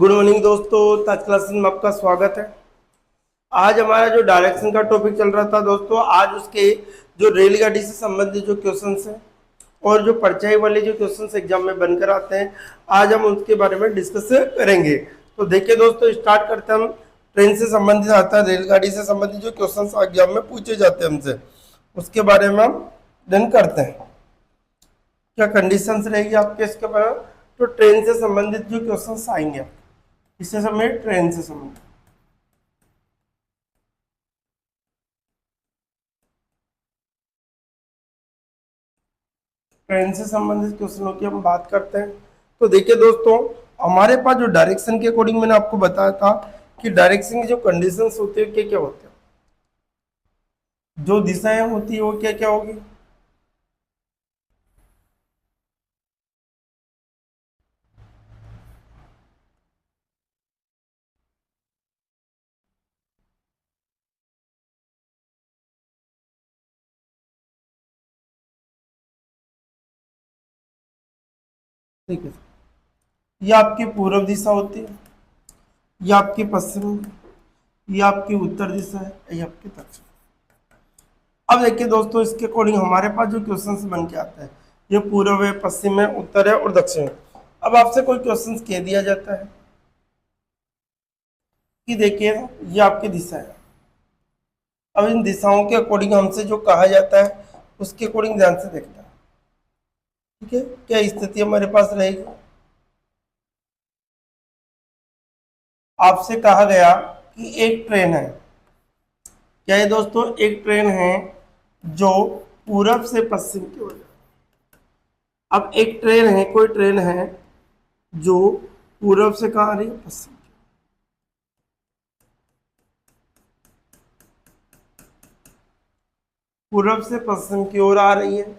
Good morning दोस्तों, आज class में आपका स्वागत है। आज हमारा जो डायरेक्शन का टॉपिक चल रहा था दोस्तों, आज उसके जो रेलगाड़ी से संबंधित जो क्वेश्चंस हैं और जो परछाई वाले जो क्वेश्चंस एग्जाम में बनकर आते हैं, आज हम उसके बारे में डिस्कस करेंगे। तो देखिए दोस्तों, स्टार्ट करते हैं। हम ट्रेन से संबंधित आता है, रेलगाड़ी से संबंधित जो क्वेश्चंस एग्जाम में पूछे जाते हैं हमसे, उसके बारे में हम डन करते हैं। क्या कंडीशंस रहेगी आपके इसके बारे में? तो ट्रेन से संबंधित जो क्वेश्चंस आएंगे, इससे संबंधित ट्रेन से संबंधित ट्रेन से संबंधित क्वेश्चनों की हम बात करते हैं। तो देखिए दोस्तों, हमारे पास जो डायरेक्शन के अकॉर्डिंग मैंने आपको बताया था कि डायरेक्शन की जो कंडीशंस होती है क्या क्या होते हैं, जो दिशाएं होती है वो क्या क्या होगी। ठीक है, ये आपकी पूर्व दिशा होती है, ये आपकी पश्चिम, ये आपकी उत्तर दिशा है, ये आपकी दक्षिण। अब देखिए दोस्तों, इसके अकॉर्डिंग हमारे पास जो क्वेश्चंस बन के आता है, ये पूर्व है, पश्चिम है, उत्तर है और दक्षिण है। अब आपसे कोई क्वेश्चंस कह दिया जाता है कि देखिए ये आपकी दिशा है। अब इन दिशाओं के अकॉर्डिंग हमसे जो कहा जाता है उसके अकॉर्डिंग ध्यान से देखना है। ठीक है, क्या स्थिति हमारे पास रहेगी? आपसे कहा गया कि एक ट्रेन है। क्या है दोस्तों? एक ट्रेन है जो पूरब से पश्चिम की ओर। अब एक ट्रेन है, कोई ट्रेन है जो पूरब से कहाँ आ रही है? पश्चिम। पूरब से पश्चिम की ओर आ रही है।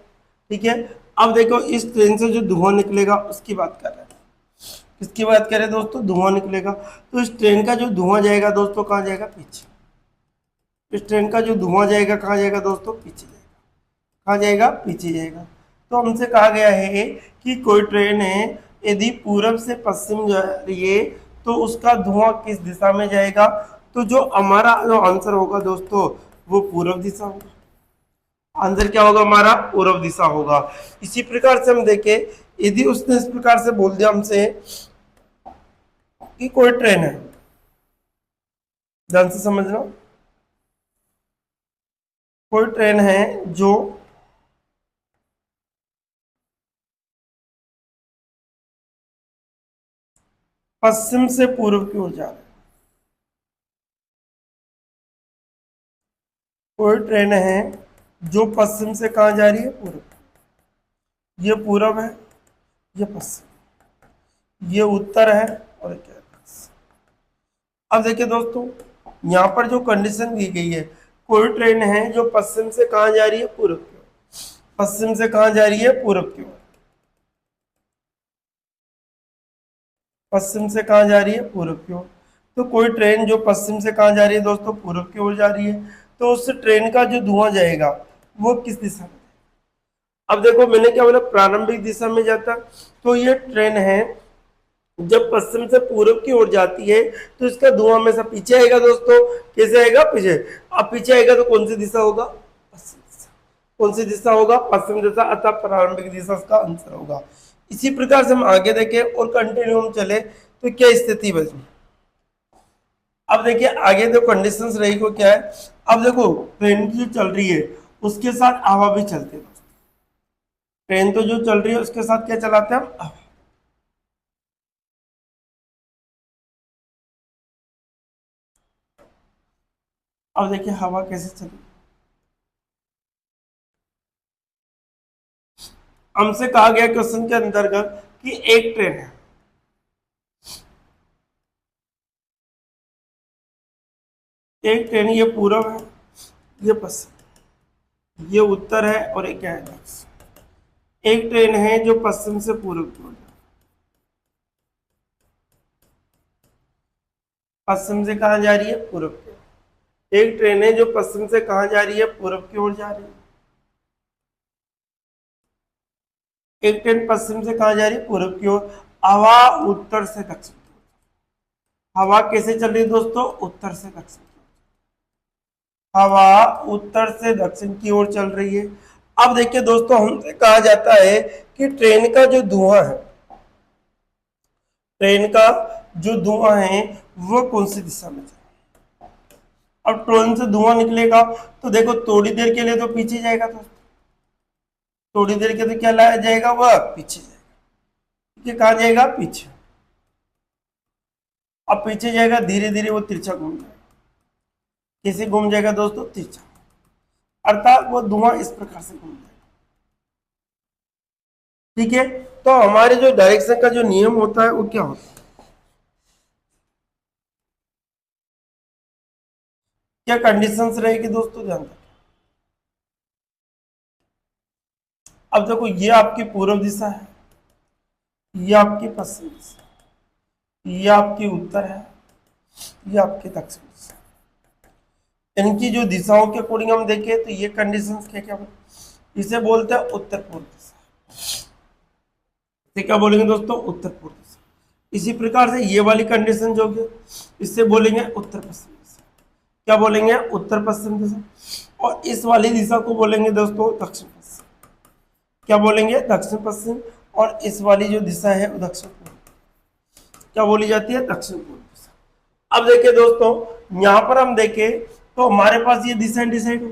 ठीक है, अब देखो इस ट्रेन से जो धुआं निकलेगा उसकी बात कर रहे हैं। किसकी बात करें दोस्तों? धुआं निकलेगा। तो इस ट्रेन का जो धुआं जाएगा दोस्तों कहाँ जाएगा? पीछे। इस ट्रेन का जो धुआं जाएगा कहाँ जाएगा दोस्तों? पीछे जाएगा। कहाँ जाएगा? पीछे जाएगा। तो हमसे कहा गया है कि कोई ट्रेन है, यदि पूरब से पश्चिम जा रही है तो उसका धुआं किस दिशा में जाएगा? तो जो हमारा जो आंसर होगा दोस्तों, वो पूर्व दिशा होगा। आंसर क्या होगा हमारा? पूर्व दिशा होगा। इसी प्रकार से हम देखें, यदि उसने इस प्रकार से बोल दिया हमसे कि कोई ट्रेन है, ध्यान से समझना, कोई ट्रेन है जो पश्चिम से पूर्व की ओर जा रही है। कोई ट्रेन है जो पश्चिम से कहाँ जा रही है? पूर्व। ये पूर्व है, ये पश्चिम, ये उत्तर है और क्या है? अब देखिए दोस्तों, यहाँ पर जो कंडीशन दी गई है, कोई ट्रेन है जो पश्चिम से कहाँ जा रही है? पूर्व की ओर। पश्चिम से कहाँ जा रही है? पूर्व की ओर। पश्चिम से कहाँ जा रही है? पूर्व की ओर। तो कोई ट्रेन जो पश्चिम से कहाँ जा रही है दोस्तों? पूर्व की ओर जा रही है। तो उस ट्रेन का जो धुआं जाएगा वो किस दिशा में? अब देखो मैंने क्या बोला, प्रारंभिक दिशा में जाता। तो ये ट्रेन है जब पश्चिम से पूर्व की ओर जाती है तो इसका धुआं हमेशा पीछे आएगा दोस्तों। कैसे आएगा? पीछे। अब पीछे आएगा तो कौन सी दिशा होगा? पश्चिम दिशा। कौन सी दिशा होगा? पश्चिम दिशा, अतः प्रारंभिक दिशा इसका आंसर होगा। इसी प्रकार से हम आगे देखें और कंटिन्यू हम चले तो क्या स्थिति बची। अब देखिए आगे जो कंडीशंस रहेगी वो क्या है। अब देखो, ट्रेन जो चल रही है उसके साथ हवा भी चलती है। ट्रेन तो जो चल रही है उसके साथ क्या चलाते हैं हम? हवा। अब देखिए हवा कैसे चली। हमसे कहा गया क्वेश्चन के अंतर्गत कि एक ट्रेन है, एक ट्रेन, ये पूरब है, ये पश्चिम, ये उत्तर है और एक क्या है? दक्षिण। एक ट्रेन है जो पश्चिम से पूर्व की ओर, पश्चिम से कहाँ जा रही है? पूर्व की ओर। एक ट्रेन है जो पश्चिम से कहाँ जा रही है? पूर्व की ओर जा रही है। एक ट्रेन पश्चिम से कहाँ जा रही है? पूर्व की ओर। हवा उत्तर से दक्षिण की ओर। हवा कैसे चल रही है दोस्तों? उत्तर से दक्षिण। हवा उत्तर से दक्षिण की ओर चल रही है। अब देखिए दोस्तों, हमसे कहा जाता है कि ट्रेन का जो धुआं है, ट्रेन का जो धुआं है वो कौन सी दिशा में जाए। अब ट्रेन से धुआं निकलेगा तो देखो थोड़ी देर के लिए तो पीछे जाएगा दोस्तों, थोड़ी देर के लिए क्या लाया जाएगा? वह पीछे जाएगा। ठीक है, कहाँ जाएगा? पीछे। अब पीछे जाएगा, धीरे धीरे वो तिरछा घूम जाएगा। कैसे घूम जाएगा दोस्तों? तिरछा। अर्थात वो धुआं इस प्रकार से घूम जाएगा। ठीक है, तो हमारे जो डायरेक्शन का जो नियम होता है वो क्या होता है? क्या कंडीशंस रहेगी दोस्तों? ध्यान रखें। अब देखो, ये आपकी पूर्व दिशा है, ये आपकी पश्चिम दिशा, ये आपकी उत्तर है, ये आपकी दक्षिण दिशा। इनकी जो दिशाओं के अकॉर्डिंग हम देखें तो ये कंडीशंस क्या क्या इसे बोलते हैं उत्तर पूर्व दिशा। इसे क्या बोलेंगे दोस्तों? उत्तर पूर्व दिशा। इसी प्रकार से ये वाली कंडीशन जो होगी इससे बोलेंगे उत्तर पश्चिम दिशा। क्या बोलेंगे? उत्तर पश्चिम दिशा। और इस वाली दिशा को बोलेंगे दोस्तों दक्षिण पश्चिम। क्या बोलेंगे? दक्षिण पश्चिम। और इस वाली जो दिशा है वो दक्षिण पूर्व। क्या बोली जाती है? दक्षिण पूर्व दिशा। अब देखिए दोस्तों, यहां पर हम देखें तो हमारे पास ये दिशा डिसाइड हो।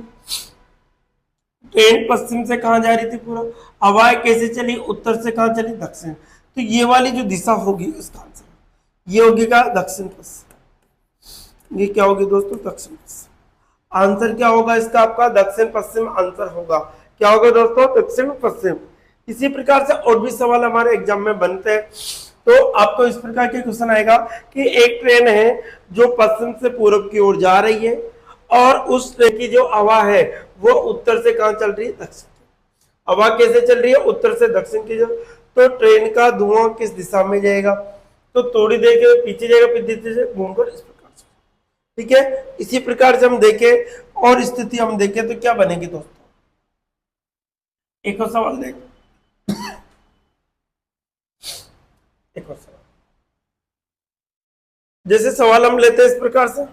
ट्रेन पश्चिम से कहां जा रही थी? पूर्व। हवाएं कैसे चली? उत्तर से कहां चली? दक्षिण। तो ये वाली जो दिशा होगी इसका आंसर ये होगी क्या? दक्षिण पश्चिम। ये क्या होगी दोस्तों? दक्षिण पश्चिम। आंसर क्या होगा इसका? आपका दक्षिण पश्चिम आंसर होगा। क्या होगा दोस्तों? दक्षिण पश्चिम। इसी प्रकार से और भी सवाल हमारे एग्जाम में बनते हैं। तो आपको इस प्रकार के क्वेश्चन आएगा कि एक ट्रेन है जो पश्चिम से पूर्व की ओर जा रही है और उस ट्रेन की जो हवा है वो उत्तर से कहां चल रही है? दक्षिण। हवा कैसे चल रही है? उत्तर से दक्षिण की। जो तो ट्रेन का धुआं किस दिशा में जाएगा? तो थोड़ी देर के पीछे जाएगा, फिर धीरे से घूमकर इस प्रकार से। ठीक है, इसी प्रकार से हम देखें और स्थिति हम देखें तो क्या बनेगी दोस्तों? एक और सवाल देख, एक और सवाल। जैसे सवाल हम लेते हैं इस प्रकार से,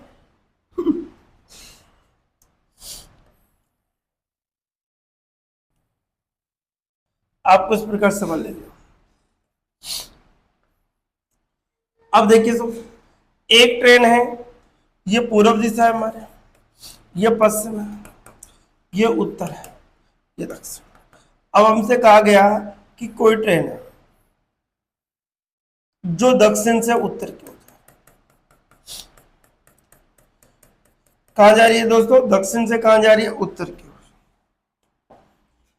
आपको इस प्रकार सवाल ले लिया। अब देखिए एक ट्रेन है, ये पूर्व दिशा है हमारे, ये पश्चिम है, ये उत्तर है, ये दक्षिण। अब हमसे कहा गया कि कोई ट्रेन है जो दक्षिण से उत्तर की ओर कहा जा रही है दोस्तों? दक्षिण से कहां जा रही है? उत्तर की ओर।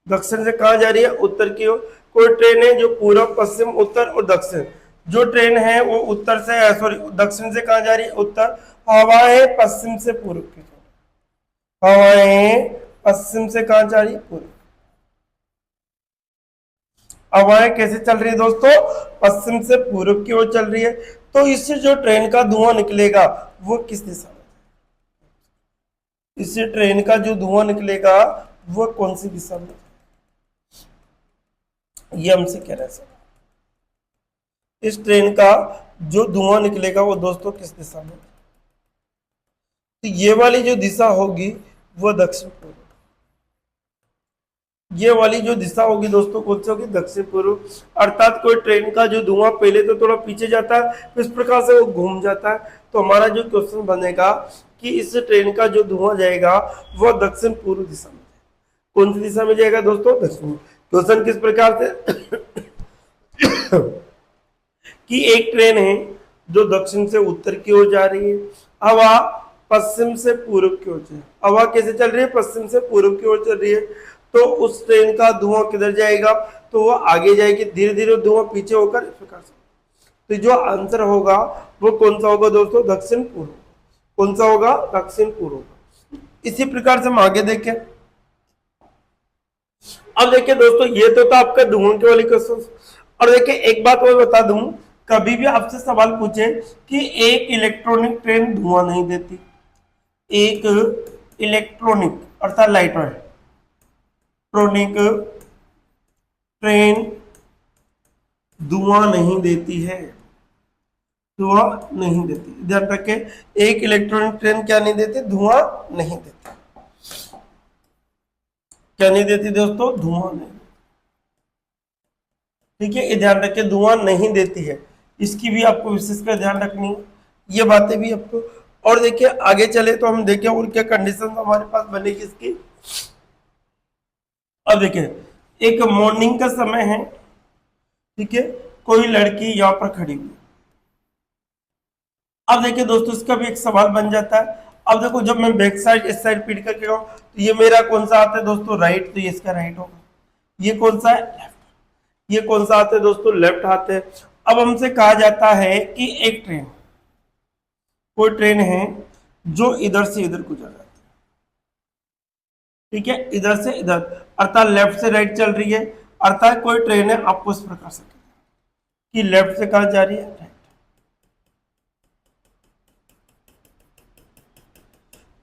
दक्षिण से कहां जा रही है? उत्तर की ओर। कोई ट्रेन है जो पूर्व, पश्चिम, उत्तर और दक्षिण। जो ट्रेन है वो उत्तर से, सॉरी, दक्षिण से कहां जा रही है? उत्तर। हवाएं पश्चिम से पूर्व की ओर। हवाएं पश्चिम से कहां जा रही है? पूर्व। हवाएं कैसे चल रही है दोस्तों? पश्चिम से पूर्व की ओर चल रही है। तो इससे जो ट्रेन का धुआं निकलेगा वो किस दिशा में? इससे ट्रेन का जो धुआं निकलेगा वो कौन सी दिशा में? ये हमसे कह रहे हैं सर, इस ट्रेन का जो धुआं निकलेगा वो दोस्तों किस दिशा में? तो ये वाली जो दिशा होगी वो दक्षिण पूर्व। ये वाली जो दिशा होगी दोस्तों कौन सी होगी? दक्षिण पूर्व। अर्थात कोई ट्रेन का जो धुआं पहले तो थोड़ा पीछे जाता है, इस प्रकार से वो घूम जाता है। तो हमारा जो क्वेश्चन बनेगा कि इस ट्रेन का जो धुआं जाएगा वो दक्षिण पूर्व दिशा में। कौन सी दिशा में जाएगा दोस्तों? दक्षिण। क्वेश्चन किस प्रकार से कि एक ट्रेन है जो दक्षिण से उत्तर की ओर जा रही है, हवा पश्चिम से पूर्व की ओर जा, हवा कैसे चल रही है? पश्चिम से पूर्व की ओर चल रही है। तो उस ट्रेन का धुआं किधर जाएगा? तो वो आगे जाएगी, धीरे धीरे धुआं पीछे होकर इस प्रकार से। तो जो आंसर होगा वो कौन सा होगा दोस्तों? दक्षिण पूर्व। कौन सा होगा? दक्षिण पूर्व। इसी प्रकार से हम आगे देखें। अब देखिए दोस्तों, ये तो था आपका धुआं के वाले क्वेश्चन। और देखिए एक बात और बता दूं, कभी भी आपसे सवाल पूछे कि एक इलेक्ट्रॉनिक ट्रेन धुआं नहीं देती, एक इलेक्ट्रॉनिक अर्थात लाइट इलेक्ट्रॉनिक ट्रेन धुआं नहीं देती है, धुआं नहीं देती। ध्यान रखें, एक इलेक्ट्रॉनिक ट्रेन क्या नहीं देती, धुआं नहीं देती। क्या नहीं देती दोस्तों, धुआं नहीं। ठीक है, ये ध्यान रखें, धुआं नहीं देती है, इसकी भी आपको विशेषकर ध्यान रखनी है, ये बातें भी आपको। और देखिए आगे चले तो हम देखें और क्या कंडीशन हमारे पास बनेगी इसकी। अब देखिए एक मॉर्निंग का समय है, ठीक है, कोई लड़की यहाँ पर खड़ी हुई। अब देखिए दोस्तों इसका भी एक सवाल बन जाता है। अब देखो जब मैं बैक साइड इस साइड पीट करके कहूँ तो ये मेरा कौन सा आता है दोस्तों, राइट, तो ये इसका राइट होगा। ये कौन सा है, लेफ्ट। ये कौन सा आता है दोस्तों, लेफ्ट हाथ है। अब हमसे कहा जाता है कि एक ट्रेन, कोई ट्रेन है जो इधर से इधर गुजर रहा है, ठीक है, इधर से इधर, अर्थात लेफ्ट से राइट चल रही है। अर्थात कोई ट्रेन है, आपको इस प्रकार से कि लेफ्ट से कहा जा रही है, राइट,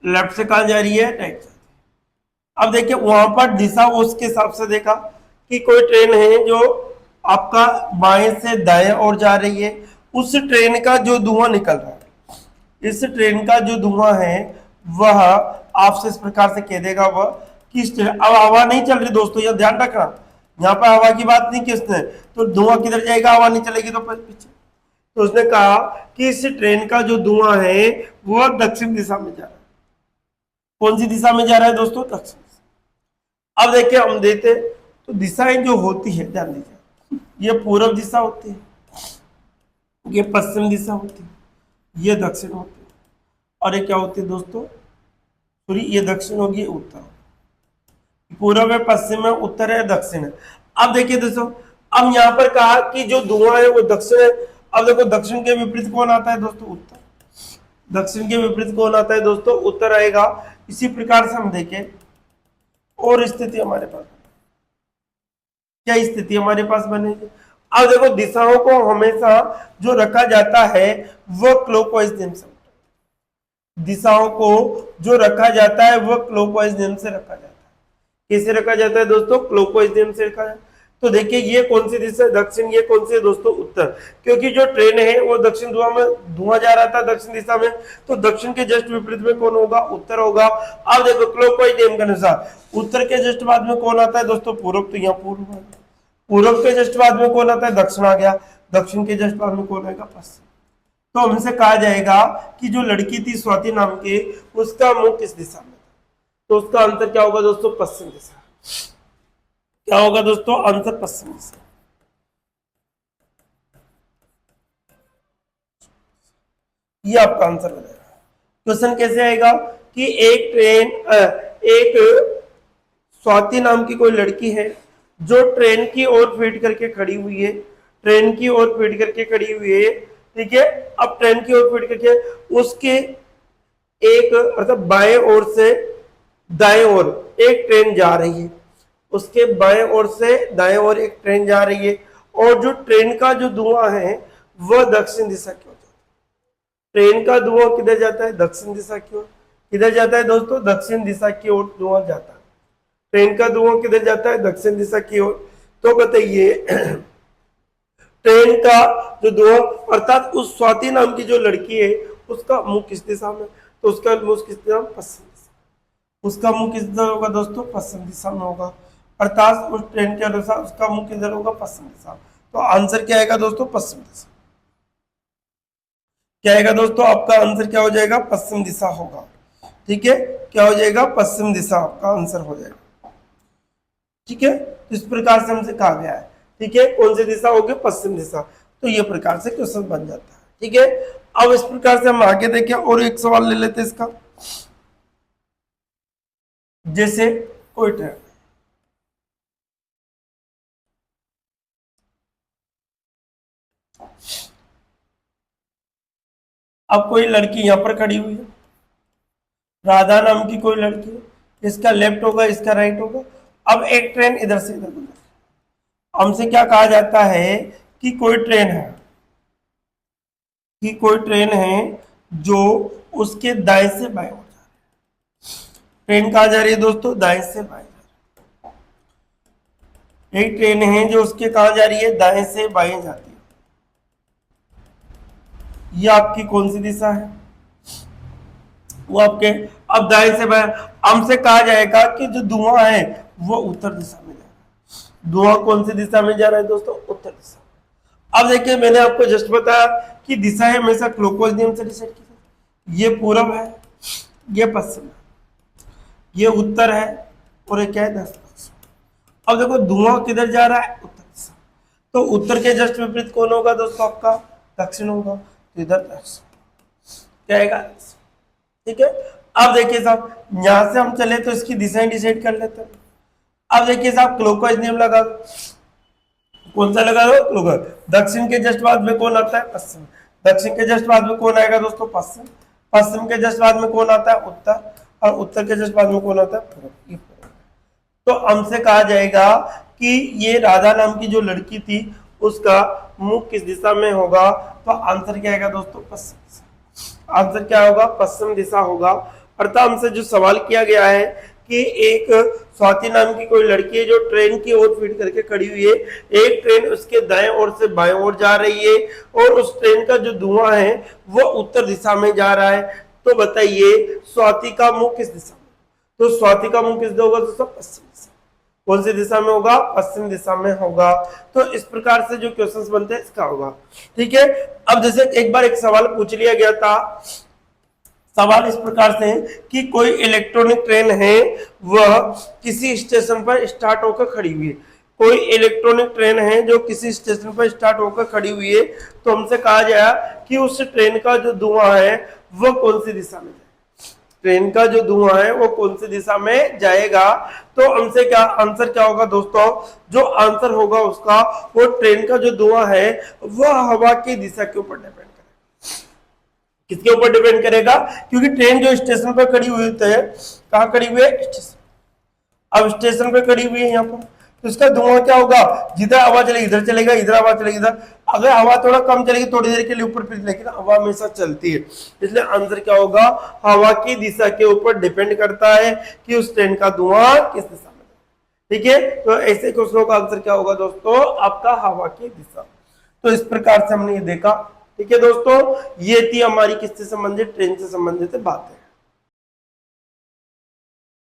लेफ्ट से कहा जा रही है, राइट से। अब देखिए वहां पर दिशा उसके हिसाब से देखा कि कोई ट्रेन है जो आपका बाएं से दाएं ओर जा रही है, उस ट्रेन का जो धुआं निकल रहा है, इस ट्रेन का जो धुआं है वह आपसे इस प्रकार से कह देगा वह किस ट्रेन। अब हवा नहीं चल रही दोस्तों, यह ध्यान रखना, यहाँ पर हवा की बात नहीं की उसने, तो धुआं किधर जाएगा, हवा नहीं चलेगी तो पीछे। तो उसने कहा कि इस ट्रेन का जो धुआं है वह दक्षिण दिशा में जा रहा है। कौन सी दिशा में जा रहा है दोस्तों, दक्षिण। अब देखिए हम देते तो दिशाएं जो होती है, ध्यान दीजिए, ये पूर्व दिशा होती है, ये पश्चिम दिशा होती है, ये दक्षिण होती है, और ये क्या होती है दोस्तों, सॉरी ये दक्षिण होगी, उत्तर। पूर्व है, पश्चिम है, उत्तर है, दक्षिण है। अब देखिए दोस्तों, अब यहां पर कहा कि जो धुआं है वो दक्षिण है। अब देखो दक्षिण के विपरीत कौन आता है दोस्तों, उत्तर। दक्षिण के विपरीत कौन आता है दोस्तों, उत्तर आएगा। इसी प्रकार से हम देखें और स्थिति हमारे पास, क्या स्थिति हमारे पास बनेगी। अब देखो दिशाओं को हमेशा जो रखा जाता है वह क्लॉकवाइज नियम से, दिशाओं को जो रखा जाता है वह क्लॉकवाइज नियम से रखा जाता है। कैसे रखा जाता है दोस्तों, क्लॉकवाइज नियम से रखा जाता है। तो देखिए ये कौन सी दिशा, दक्षिण, ये कौन सी है दोस्तों, उत्तर, क्योंकि जो ट्रेन है वो दक्षिण धुआं जा रहा था दक्षिण दिशा में, तो दक्षिण के जस्ट विपरीत में कौन होगा, उत्तर होगा। अब देखो क्लॉकवाइज नियम के अनुसार उत्तर के जस्ट बाद में कौन आता है दोस्तों, पूर्व, तो यहाँ पूर्व, पूर्व के जस्ट बाद में कौन आता है, दक्षिण आ गया, दक्षिण के जस्ट बाद में कौन आएगा, पश्चिम। तो हमसे कहा जाएगा कि जो लड़की थी स्वाति नाम की, उसका मुंह किस दिशा में, तो उसका आंसर क्या होगा दोस्तों, पश्चिम दिशा। क्या होगा दोस्तों, आंसर पश्चिम दिशा। ये आपका आंसर हो जाएगा। क्वेश्चन कैसे आएगा कि एक ट्रेन, एक स्वाति नाम की कोई लड़की है जो ट्रेन की ओर फीड करके खड़ी हुई है, ट्रेन की ओर फीड करके खड़ी हुई है, ठीक है। अब ट्रेन की ओर फीड करके उसके एक मतलब बाएं ओर से दाएं ओर एक ट्रेन जा रही है, उसके बाएं ओर से दाएं ओर एक ट्रेन जा रही है, और जो ट्रेन का जो धुआं है वह दक्षिण दिशा की ओर जाता है। ट्रेन का धुआं किधर जाता है, दक्षिण दिशा की ओर। किधर जाता है दोस्तों, दक्षिण दिशा की ओर धुआं जाता है। ट्रेन का धुआं किधर जाता है, दक्षिण दिशा की ओर। तो बताइए ट्रेन का जो धुआं, अर्थात उस स्वाति नाम की जो लड़की है उसका मुंह किस दिशा में, तो उसका मुंह किस दिशा में, पश्चिम दिशा। उसका मुंह किस दिशा होगा दोस्तों, पश्चिम दिशा में होगा। अर्थात उस ट्रेन के अनुसार उसका मुंह किधर होगा, पश्चिम दिशा। तो आंसर क्या आएगा दोस्तों, पश्चिम दिशा। क्या आएगा दोस्तों, आपका आंसर क्या हो जाएगा, पश्चिम दिशा होगा। ठीक है, क्या हो जाएगा, पश्चिम दिशा आपका आंसर हो जाएगा। ठीक है, इस प्रकार से हमसे कहा गया है। ठीक है, कौन सी दिशा होगी, पश्चिम दिशा। तो ये प्रकार से क्वेश्चन बन जाता है। ठीक है, अब इस प्रकार से हम आगे देखें और एक सवाल ले लेते हैं इसका। जैसे कोई ट्रेन, अब कोई लड़की यहां पर खड़ी हुई है, राधा नाम की कोई लड़की है, इसका लेफ्ट होगा, इसका राइट होगा। अब एक ट्रेन इधर से इधर गुजर, हमसे क्या कहा जाता है कि कोई ट्रेन है, कि कोई ट्रेन है जो उसके दाएं से बाएं हो जा रही है। ट्रेन कहाँ जा रही है दोस्तों, दाएं से बाएं जा रही है। एक ट्रेन है जो उसके कहाँ जा रही है, दाएं से बाएं जाती है। ये आपकी कौन सी दिशा है, वो आपके, अब दाएं से बाएं हमसे कहा जाएगा कि जो धुआं है वो उत्तर दिशा में जा रहा है। धुआं कौन सी दिशा में जा रहा है दोस्तों, उत्तर दिशा। अब देखिए मैंने आपको जस्ट बताया कि दिशा है हमेशा क्लॉकवाइज नियम से डिसाइड की जाती है। ये पूरब है, ये पश्चिम है, ये उत्तर है और ये क्या है दक्षिण। अब देखो धुआं किधर जा रहा है, उत्तर दिशा, तो उत्तर के जस्ट विपरीत कौन होगा दोस्तों, आपका दक्षिण होगा, तो इधर दक्षिण क्या आएगा, ठीक है। अब देखिए साहब यहां से हम चले तो इसकी दिशाएं डिसाइड कर लेते हैं। अब देखिए साहब क्लॉकवाइज नियम लगा दो, कौन सा लगा दो, क्लॉकवाइज। दक्षिण के जस्ट बाद में कौन आता है, पश्चिम। दक्षिण के जस्ट बाद में कौन आएगा दोस्तों, पश्चिम। पश्चिम के जस्ट बाद में कौन आता है, उत्तर। और उत्तर के जस्ट बाद में कौन आता है, पूर्व। तो हमसे कहा जाएगा कि ये राधा नाम की जो लड़की थी उसका मुख किस दिशा में होगा, तो आंसर क्या आएगा दोस्तों, पश्चिम दिशा। आंसर क्या होगा, पश्चिम दिशा होगा। अर्थात हमसे जो सवाल किया गया है कि एक स्वाति नाम की कोई लड़की है जो ट्रेन की ओर फीड करके खड़ी हुई है, एक ट्रेन उसके दाएं ओर से बाएं ओर जा रही है और उस ट्रेन का जो धुआं है वो उत्तर दिशा में जा रहा है। तो बताइए स्वाति का मुख किस दिशा में, तो स्वाति का मुख किस दिशा होगा दोस्तों, पश्चिम दिशा। कौन सी दिशा में होगा, पश्चिम दिशा में होगा। तो इस प्रकार से जो क्वेश्चंस बनते हैं इसका होगा, ठीक है। अब जैसे एक बार एक सवाल पूछ लिया गया था, सवाल इस प्रकार से है कि कोई इलेक्ट्रॉनिक ट्रेन है वह किसी स्टेशन पर स्टार्ट होकर खड़ी हुई है। कोई इलेक्ट्रॉनिक ट्रेन है जो किसी स्टेशन पर स्टार्ट होकर खड़ी हुई है, तो हमसे कहा जाए कि उस ट्रेन का जो धुआं है वह कौन सी दिशा में, ट्रेन का जो धुआं है वो कौन सी दिशा में जाएगा। तो हमसे क्या आंसर क्या होगा दोस्तों, जो आंसर होगा उसका, वो ट्रेन का जो धुआं है वह हवा की दिशा के ऊपर डिपेंड करेगा। किसके ऊपर डिपेंड करेगा, क्योंकि ट्रेन जो स्टेशन पर खड़ी हुई है, कहाँ खड़ी हुई है, स्टेशन। अब स्टेशन पर खड़ी हुई है यहाँ पर, तो इसका धुआं क्या होगा, जिधर हवा चलेगी इधर चलेगा, इधर हवा चलेगी इधर। अगर हवा थोड़ा कम चलेगी थोड़ी देर के लिए ऊपर फिर, लेकिन हवा हमेशा चलती है, इसलिए आंसर क्या होगा, हवा की दिशा के ऊपर डिपेंड करता है कि उस ट्रेन का धुआं किस दिशा में, ठीक है। तो ऐसे क्वेश्चनों का आंसर क्या होगा दोस्तों, आपका हवा की दिशा। तो इस प्रकार से हमने ये देखा, ठीक है दोस्तों। ये थी हमारी किससे संबंधित, ट्रेन से संबंधित बातें।